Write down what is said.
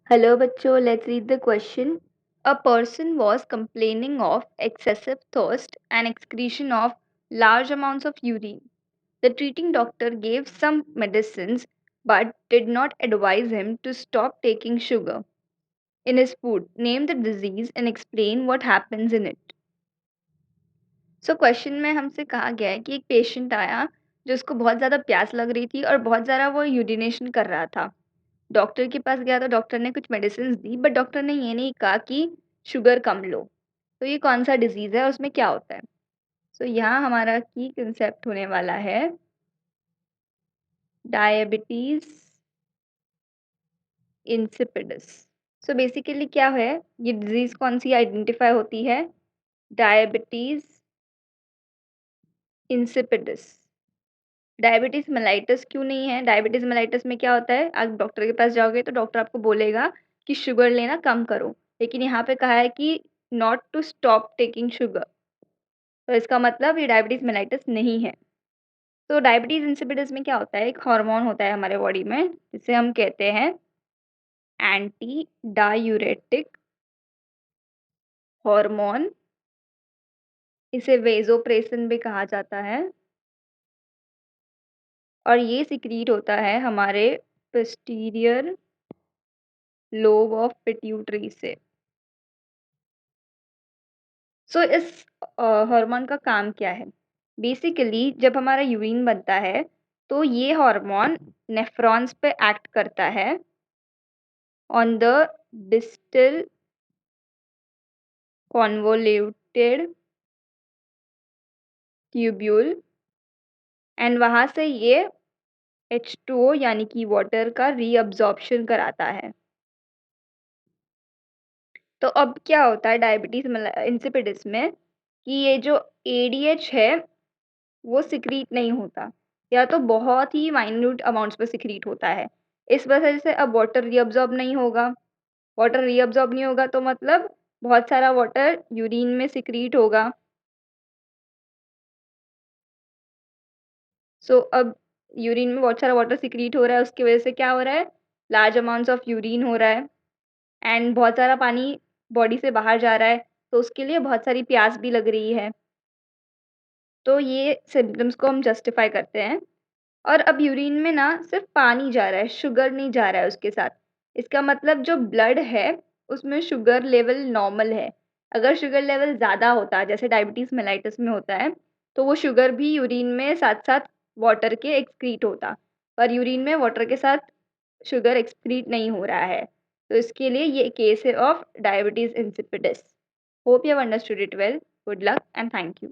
Hello, bachcho. Let's read the question. A person was complaining of excessive thirst and excretion of large amounts of urine. The treating doctor gave some medicines but did not advise him to stop taking sugar in his food. Name the disease and explain what happens in it. So question में हमसे कहा गया है कि एक patient आया जिसको बहुत ज़्यादा प्यास लग रही थी और बहुत ज़्यादा वो यूरिनेशन कर रहा था। डॉक्टर के पास गया तो डॉक्टर ने कुछ मेडिसिन दी बट डॉक्टर ने ये नहीं कहा कि शुगर कम लो। तो ये कौन सा डिजीज़ है और उसमें क्या होता है? सो यहाँ हमारा की कंसेप्ट होने वाला है डायबिटीज़ इंसिपिडिस। सो बेसिकली क्या है, ये डिजीज़ कौन सी आइडेंटिफाई होती है? डायबिटीज़ इंसिपिडिस। डायबिटीज़ मेलाइटस क्यों नहीं है? डायबिटीज़ मेलाइटस में क्या होता है, आप डॉक्टर के पास जाओगे तो डॉक्टर आपको बोलेगा कि शुगर लेना कम करो। लेकिन यहाँ पे कहा है कि not to stop taking sugar. तो इसका मतलब ये डायबिटीज़ मेलाइटस नहीं है। तो डायबिटीज़ इंसिपिडिस में क्या होता है, एक हार्मोन होता है हमारे बॉडी में जिसे हम कहते हैं एंटी डायूरेटिक हार्मोन। इसे वेसोप्रेसिन भी कहा जाता है और ये सिक्रीट होता है हमारे पोस्टीरियर लोब ऑफ पिट्यूटरी से। सो इस हार्मोन का काम क्या है? बेसिकली जब हमारा यूरिन बनता है तो ये हार्मोन नेफ्रॉन्स पे एक्ट करता है on the distal convoluted tubule and वहाँ से ये H2O यानी कि वाटर का रीअब्जॉर्प्शन कराता है। तो अब क्या होता है डायबिटीज़ इंसिपिडिस में कि ये जो ADH है वो सिक्रीट नहीं होता या तो बहुत ही माइन्यूट अमाउंट्स में सिक्रीट होता है। इस वजह से अब वाटर रीअब्ज़ॉर्ब नहीं होगा। वाटर रीअब्ज़ॉर्ब नहीं होगा तो मतलब बहुत सारा वाटर यूरिन में सिक्रीट होगा। सो अब यूरिन में बहुत सारा वाटर सिक्रीट हो रहा है, उसकी वजह से क्या हो रहा है? लार्ज अमाउंट्स ऑफ यूरिन हो रहा है एंड बहुत सारा पानी बॉडी से बाहर जा रहा है, तो उसके लिए बहुत सारी प्यास भी लग रही है। तो ये सिम्पटम्स को हम जस्टिफ़ाई करते हैं। और अब यूरिन में ना सिर्फ़ पानी जा रहा है, शुगर नहीं जा रहा है उसके साथ। इसका मतलब जो ब्लड है, उसमें शुगर लेवल नॉर्मल है। अगर शुगर लेवल ज़्यादा होता, जैसे डायबिटीज़ मेलाइटस में होता है, तो वो शुगर भी यूरिन में साथ-साथ वाटर के एक्सक्रीट होता। पर यूरिन में वाटर के साथ शुगर एक्सक्रीट नहीं हो रहा है। तो इसके लिए ये केस है of diabetes insipidus. Hope you have understood it well. Good luck and thank you.